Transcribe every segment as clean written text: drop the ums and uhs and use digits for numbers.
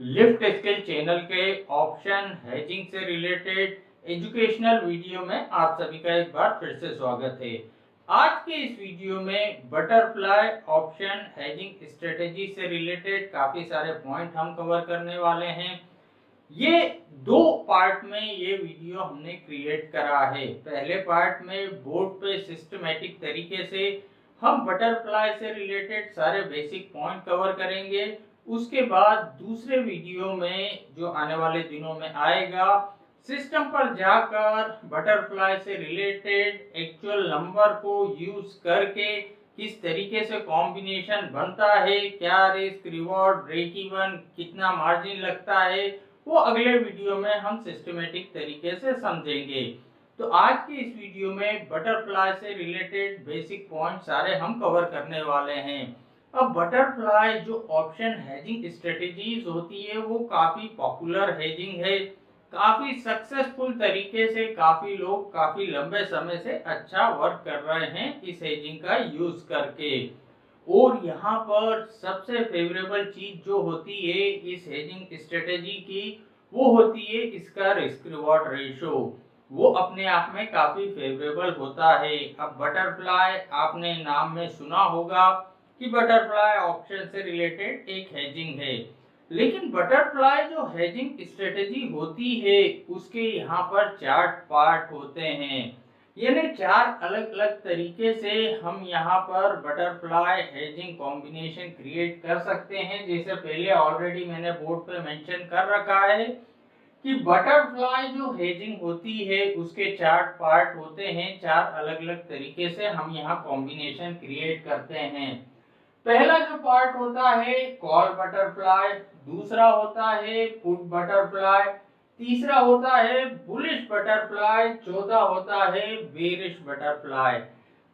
Lift skill channel के option hedging से related educational video में आप सभी का एक बार फिर से स्वागत है। आज के इस वीडियो में बटरफ्लाई ऑप्शन हेजिंग स्ट्रेटेजी से रिलेटेड काफी सारे पॉइंट हम कवर करने वाले हैं। ये दो पार्ट में ये वीडियो हमने क्रिएट करा है। पहले पार्ट में बोर्ड पे सिस्टमेटिक तरीके से हम बटरफ्लाई से रिलेटेड सारे बेसिक पॉइंट कवर करेंगे। उसके बाद दूसरे वीडियो में जो आने वाले दिनों में आएगा, सिस्टम पर जाकर बटरफ्लाई से रिलेटेड एक्चुअल नंबर को यूज करके किस तरीके से कॉम्बिनेशन बनता है, क्या रिस्क रिवॉर्ड ब्रेक इवन, कितना मार्जिन लगता है, वो अगले वीडियो में हम सिस्टमेटिक तरीके से समझेंगे। तो आज के इस वीडियो में बटरफ्लाई से रिलेटेड बेसिक पॉइंट सारे हम कवर करने वाले हैं। अब बटरफ्लाई जो ऑप्शन हेजिंग स्ट्रेटेजीज होती है वो काफी पॉपुलर हेजिंग है। काफी सक्सेसफुल तरीके से काफी लोग काफी लंबे समय से अच्छा वर्क कर रहे हैं इस हेजिंग का यूज करके। और यहाँ पर सबसे फेवरेबल चीज जो होती है इस हेजिंग स्ट्रेटेजी की, वो होती है इसका रिस्क रिवॉर्ड रेशो। वो अपने आप में काफी फेवरेबल होता है। अब बटरफ्लाई आपने नाम में सुना होगा कि बटरफ्लाई ऑप्शन से रिलेटेड एक हेजिंग है, लेकिन बटरफ्लाई जो हेजिंग स्ट्रेटेजी होती है उसके यहाँ पर चार पार्ट होते हैं। यानी चार अलग अलग तरीके से हम यहाँ पर बटरफ्लाई हेजिंग कॉम्बिनेशन क्रिएट कर सकते हैं। जैसे पहले ऑलरेडी मैंने बोर्ड पे मेंशन कर रखा है कि बटरफ्लाई जो हेजिंग होती है उसके चार पार्ट होते हैं। चार अलग अलग तरीके से हम यहाँ कॉम्बिनेशन क्रिएट करते हैं। पहला जो पार्ट होता है कॉल बटरफ्लाई, दूसरा होता है पुट बटरफ्लाई, तीसरा होता है बुलिश बटरफ्लाई, चौथा होता है बेरिश बटरफ्लाई।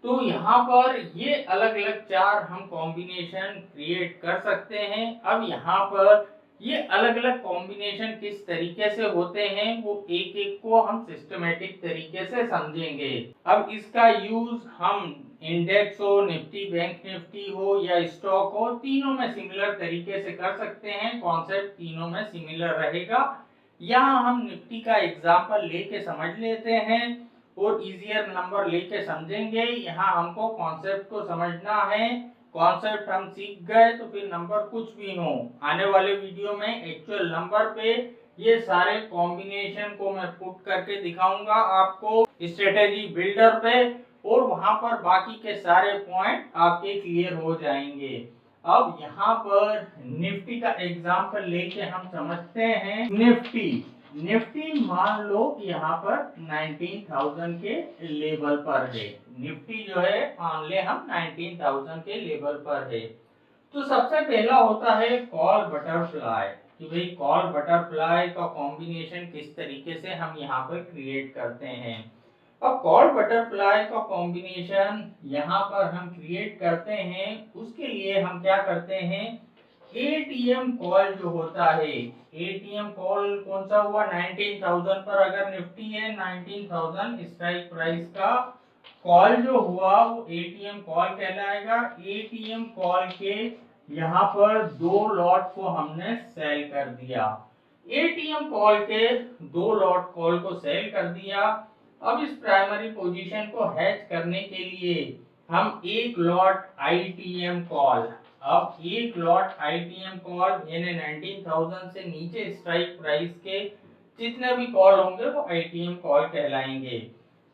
तो यहाँ पर ये अलग अलग चार हम कॉम्बिनेशन क्रिएट कर सकते हैं। अब यहाँ पर ये अलग अलग कॉम्बिनेशन किस तरीके से होते हैं वो एक एक को हम सिस्टमेटिक तरीके से समझेंगे। अब इसका यूज हम इंडेक्स हो, निफ्टी बैंक निफ्टी हो या स्टॉक हो, तीनों में सिमिलर तरीके से कर सकते हैं। कॉन्सेप्ट तीनों में सिमिलर रहेगा। यहाँ हम निफ्टी का एग्जांपल लेके समझ लेते हैं और इजियर नंबर लेके समझेंगे। यहाँ हमको कॉन्सेप्ट को समझना है। कॉन्सेप्ट हम सीख गए तो फिर नंबर कुछ भी हो, आने वाले वीडियो में एक्चुअल नंबर पे ये सारे कॉम्बिनेशन को मैं पुट करके दिखाऊंगा आपको स्ट्रेटेजी बिल्डर पे, और वहां पर बाकी के सारे पॉइंट आपके क्लियर हो जाएंगे। अब यहाँ पर निफ्टी का एग्जांपल लेके हम समझते हैं। निफ्टी मान लो यहाँ पर 19,000 के लेवल पर है। निफ्टी जो है मान ले हम 19,000 के लेवल पर है। तो सबसे पहला होता है कॉल बटरफ्लाई, कि भाई कॉल बटरफ्लाई का कॉम्बिनेशन किस तरीके से हम यहाँ पर क्रिएट करते हैं। अब कॉल बटरफ्लाई का कॉम्बिनेशन यहाँ पर हम क्रिएट करते हैं। उसके लिए हम क्या करते हैं, एटीएम कॉल जो होता है, एटीएम कॉल कौन सा हुआ, 19,000 पर अगर निफ्टी है, 19,000 स्ट्राइक प्राइस का कॉल जो हुआ वो एटीएम कॉल कहलाएगा। एटीएम कॉल के यहाँ पर दो लॉट को हमने सेल कर दिया। एटीएम कॉल के दो लॉट कॉल को सेल कर दिया। अब इस प्राइमरी पोजीशन को हैच करने के लिए हम एक लॉट आईटीएम कॉल, अब एक लॉट आईटीएम कॉल यानी 19,000 से नीचे स्ट्राइक प्राइस के जितने भी कॉल होंगे वो आईटीएम कॉल कहलाएंगे।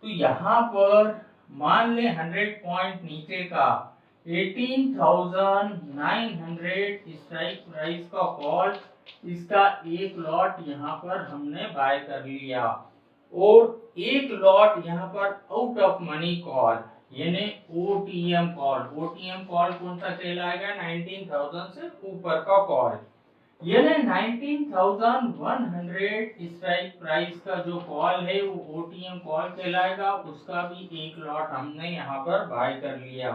तो यहाँ पर मान ले 100 पॉइंट नीचे का 18,900 स्ट्राइक प्राइस का कॉल, इसका एक लॉट यहाँ पर हमने बाय कर लिया। और एक लॉट यहाँ पर आउट ऑफ मनी कॉल यानी ओटीएम कॉल। ओटीएम कॉल कौन सा कहलाएगा, 19,000 से ऊपर का कॉल, यानी 19,100 स्ट्राइक प्राइस का जो कॉल है वो ओटीएम कॉल कहलाएगा। उसका भी एक लॉट हमने यहाँ पर बाय कर लिया।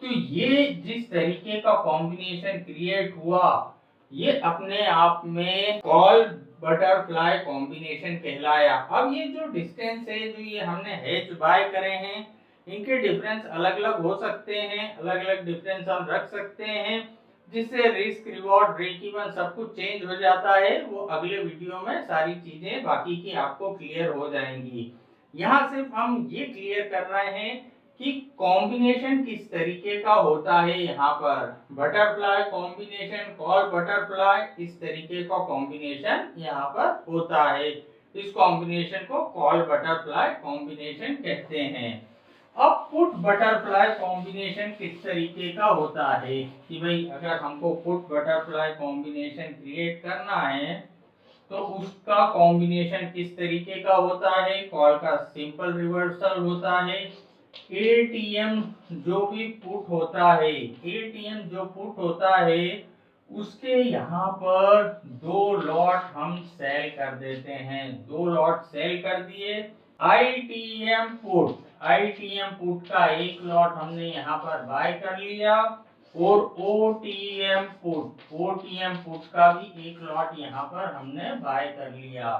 तो ये जिस तरीके का कॉम्बिनेशन क्रिएट हुआ ये अपने आप में कॉल बटरफ्लाई कॉम्बिनेशन कहलाया। अब ये जो डिस्टेंस है जो ये हमने हेज बाय करे हैं, इनके डिफरेंस अलग अलग हो सकते हैं, अलग अलग डिफरेंस हम रख सकते हैं। जिससे रिस्क रिवॉर्ड ब्रेक इवन सब कुछ चेंज हो जाता है। वो अगले वीडियो में सारी चीजें बाकी की आपको क्लियर हो जाएंगी। यहाँ सिर्फ हम ये क्लियर कर रहे हैं कि कॉम्बिनेशन किस तरीके का होता है। यहाँ पर बटरफ्लाई कॉम्बिनेशन, कॉल बटरफ्लाई, इस तरीके का कॉम्बिनेशन यहाँ पर होता है। इस कॉम्बिनेशन को कॉल बटरफ्लाई कॉम्बिनेशन कहते हैं। अब पुट बटरफ्लाई कॉम्बिनेशन किस तरीके का होता है कि भाई अगर हमको पुट बटरफ्लाई कॉम्बिनेशन क्रिएट करना है तो उसका कॉम्बिनेशन किस तरीके का होता है। कॉल का सिंपल रिवर्सल होता है। एटीएम जो भी पुट होता है, एटीएम जो पुट होता है उसके यहाँ पर 2 लॉट हम सेल कर देते हैं। 2 लॉट सेल कर दिए। आईटीएम पुट, आईटीएम पुट का 1 लॉट हमने यहाँ पर बाय कर लिया और ओटीएम पुट, ओटीएम पुट का भी 1 लॉट यहाँ पर हमने बाय कर लिया।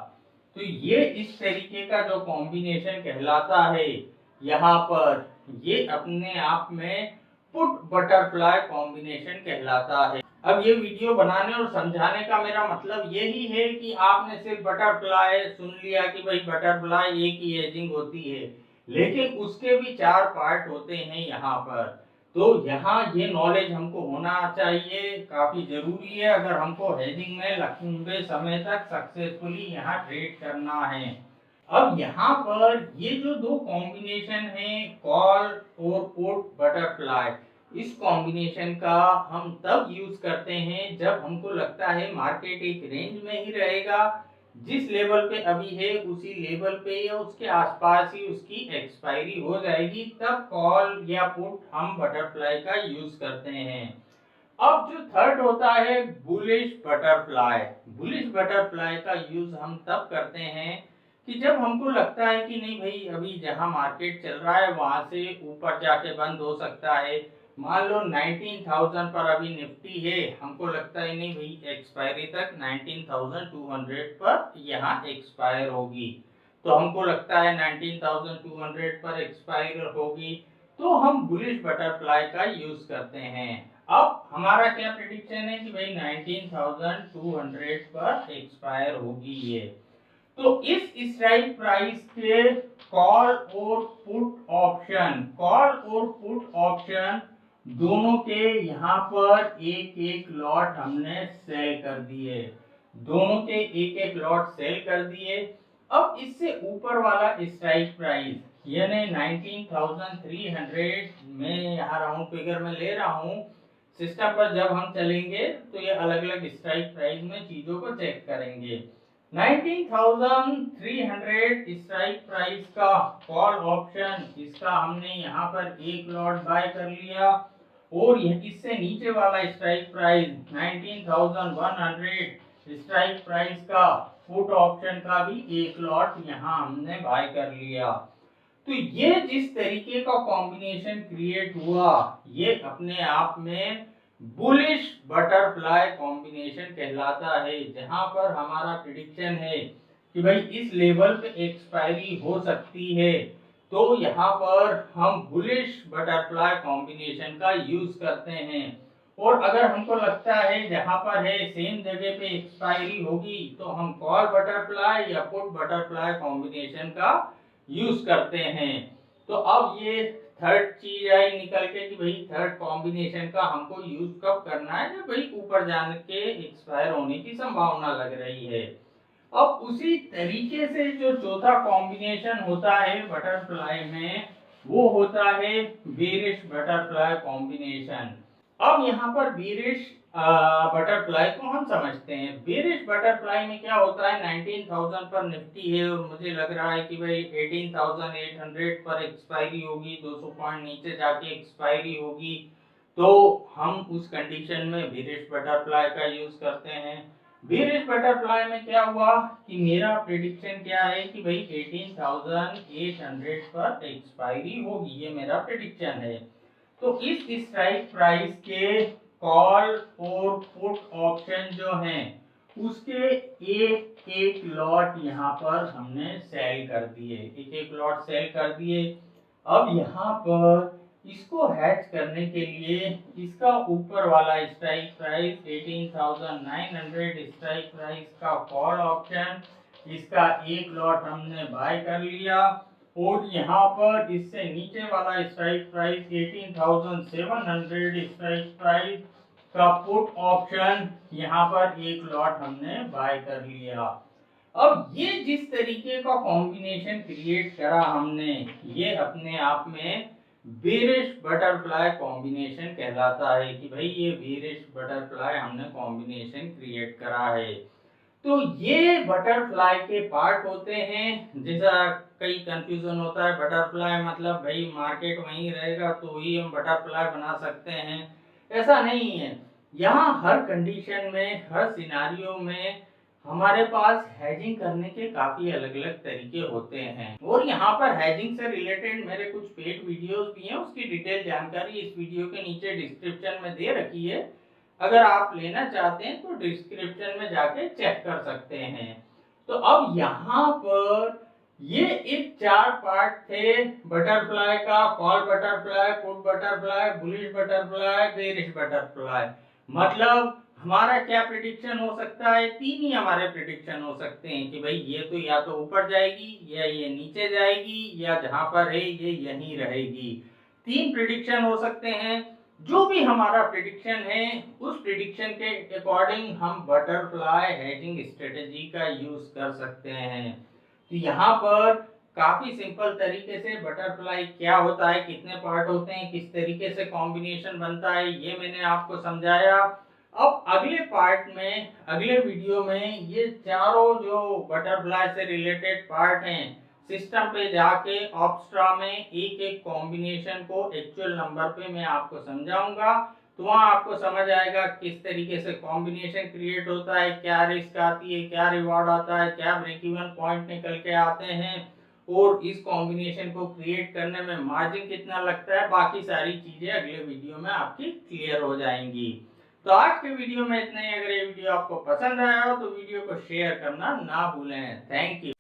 तो ये इस तरीके का जो कॉम्बिनेशन कहलाता है यहाँ पर, ये अपने आप में पुट बटरफ्लाई कॉम्बिनेशन कहलाता है। अब ये वीडियो बनाने और समझाने का मेरा मतलब यही है कि आपने सिर्फ बटरफ्लाई सुन लिया कि भाई बटरफ्लाई एक ही हेजिंग होती है, लेकिन उसके भी 4 पार्ट होते हैं यहाँ पर। तो यहाँ ये नॉलेज हमको होना चाहिए, काफी जरूरी है अगर हमको हेजिंग में लंबे समय तक सक्सेसफुली यहाँ ट्रेड करना है। अब यहाँ पर ये जो 2 कॉम्बिनेशन है कॉल और पुट बटरफ्लाई, इस कॉम्बिनेशन का हम तब यूज करते हैं जब हमको लगता है मार्केट एक रेंज में ही रहेगा, जिस लेवल पे अभी है उसी लेवल पे या उसके आसपास ही उसकी एक्सपायरी हो जाएगी, तब कॉल या पुट हम बटरफ्लाई का यूज करते हैं। अब जो थर्ड होता है बुलिश बटरफ्लाई, बुलिश बटरफ्लाई का यूज हम तब करते हैं कि जब हमको लगता है कि नहीं भाई अभी जहां मार्केट चल रहा है वहां से ऊपर जाके बंद हो सकता है। मान लो 19,000 पर अभी निफ्टी है, हमको लगता है नहीं भाई एक्सपायरी तक 19,200 पर यहाँ एक्सपायर होगी, तो हमको लगता है 19,200 पर एक्सपायर होगी, तो हम बुलिश बटरफ्लाई का यूज करते हैं। अब हमारा क्या प्रेडिक्शन है कि भाई 19,200 पर एक्सपायर होगी ये। तो इस स्ट्राइक प्राइस के कॉल और पुट ऑप्शन, कॉल और पुट ऑप्शन दोनों के यहाँ पर एक एक लॉट हमने सेल कर दिए, दोनों के एक एक लॉट सेल कर दिए। अब इससे ऊपर वाला स्ट्राइक प्राइस यानी 19,300 में यहाँ राउंड फिगर में ले रहा हूँ, सिस्टम पर जब हम चलेंगे तो ये अलग अलग स्ट्राइक प्राइस में चीजों को चेक करेंगे। 19,300 स्ट्राइक प्राइस का कॉल ऑप्शन, इसका हमने यहाँ पर 1 लॉट बाय कर लिया और इससे नीचे वाला स्ट्राइक प्राइस 19,100 स्ट्राइक प्राइस का पुट ऑप्शन का भी 1 लॉट यहाँ हमने बाय कर लिया। तो ये जिस तरीके का कॉम्बिनेशन क्रिएट हुआ ये अपने आप में बुलिश बटरफ्लाई कॉम्बिनेशन कहलाता है, जहां पर हमारा प्रेडिक्शन है कि भाई इस लेवल पे एक्सपायरी हो सकती है, तो यहाँ पर हम बुलिश बटरफ्लाई कॉम्बिनेशन का यूज करते हैं। और अगर हमको लगता है जहां पर है सेम जगह पे एक्सपायरी होगी, तो हम कॉल बटरफ्लाई या पुट बटरफ्लाई कॉम्बिनेशन का यूज करते हैं। तो अब ये थर्ड चीज आई निकल के कि भाई थर्ड कॉम्बिनेशन का हमको यूज कब करना है, जब भाई ऊपर जाने के एक्सपायर होने की संभावना लग रही है। अब उसी तरीके से जो चौथा कॉम्बिनेशन होता है बटरफ्लाई में, वो होता है बेरिश बटरफ्लाई कॉम्बिनेशन। अब यहाँ पर बेरिश बटरफ्लाई को हम समझते हैं। बेरिश बटरफ्लाई में क्या होता है, 19,000 पर निफ्टी है और मुझे लग रहा है कि भाई 18,800 पर एक्सपायरी होगी, 200 पॉइंट नीचे जाके एक्सपायरी होगी, तो हम उस कंडीशन में बेरिश बटरफ्लाई का यूज करते हैं। बेरिश बटरफ्लाई में क्या हुआ कि मेरा प्रेडिक्शन क्या है कि भाई 18,800 पर एक्सपायरी होगी, ये मेरा प्रेडिक्शन है। तो इस स्ट्राइक प्राइस के कॉल और पुट ऑप्शन जो हैं उसके एक एक लॉट यहाँ पर हमने सेल कर दिए, एक एक लॉट सेल कर दिए। अब यहाँ पर इसको हैच करने के लिए इसका ऊपर वाला स्ट्राइक प्राइस 18,900 स्ट्राइक प्राइस का कॉल ऑप्शन, इसका एक लॉट हमने बाय कर लिया और यहाँ पर इससे नीचे वाला स्ट्राइक प्राइस 18,700 स्ट्राइक प्राइस का पुट ऑप्शन, यहाँ पर एक लॉट हमने बाय कर लिया। अब ये जिस तरीके का कॉम्बिनेशन क्रिएट करा हमने, ये अपने आप में बेरिश बटरफ्लाई कॉम्बिनेशन कहलाता है कि भाई ये बेरिश बटरफ्लाई हमने कॉम्बिनेशन क्रिएट करा है। तो ये बटरफ्लाई के पार्ट होते हैं। जैसा कई कंफ्यूजन होता है, बटरफ्लाई मतलब भाई मार्केट वहीं रहेगा तो ही हम बटरफ्लाई बना सकते हैं, ऐसा नहीं है। यहाँ हर कंडीशन में, हर सिनारियो में हमारे पास हैजिंग करने के काफी अलग अलग तरीके होते हैं और यहाँ पर हैजिंग से रिलेटेड मेरे कुछ पेड वीडियोस भी हैं, उसकी डिटेल जानकारी इस वीडियो के नीचे डिस्क्रिप्शन में दे रखी है। अगर आप लेना चाहते हैं तो डिस्क्रिप्शन में जाके चेक कर सकते हैं। तो अब यहाँ पर ये एक 4 पार्ट थे बटरफ्लाई का, call butterfly, put butterfly, bullish butterfly, bearish butterfly. मतलब हमारा क्या प्रिडिक्शन हो सकता है? 3 ही हमारे प्रिडिक्शन हो सकते हैं कि भाई ये तो या तो ऊपर जाएगी या ये नीचे जाएगी या जहां पर है ये यहीं रहेगी। 3 प्रिडिक्शन हो सकते हैं। जो भी हमारा प्रिडिक्शन है उस प्रिडिक्शन के अकॉर्डिंग हम बटरफ्लाई हेजिंग स्ट्रेटेजी का यूज कर सकते हैं। तो यहाँ पर काफी सिंपल तरीके से बटरफ्लाई क्या होता है, कितने पार्ट होते हैं, किस तरीके से कॉम्बिनेशन बनता है, ये मैंने आपको समझाया। अब अगले पार्ट में, अगले वीडियो में ये चारों जो बटरफ्लाई से रिलेटेड पार्ट हैं, सिस्टम पे जाके ऑप्स्ट्रा में एक एक कॉम्बिनेशन को एक्चुअल नंबर पे मैं आपको समझाऊंगा। तो वहाँ आपको समझ आएगा किस तरीके से कॉम्बिनेशन क्रिएट होता है, क्या रिस्क आती है, क्या रिवॉर्ड आता है, क्या ब्रेक इवन पॉइंट निकल के आते हैं और इस कॉम्बिनेशन को क्रिएट करने में मार्जिन कितना लगता है। बाकी सारी चीजें अगले वीडियो में आपकी क्लियर हो जाएंगी। तो आज के वीडियो में इतना ही। अगर ये वीडियो आपको पसंद आया हो तो वीडियो को शेयर करना ना भूलें। Thank you.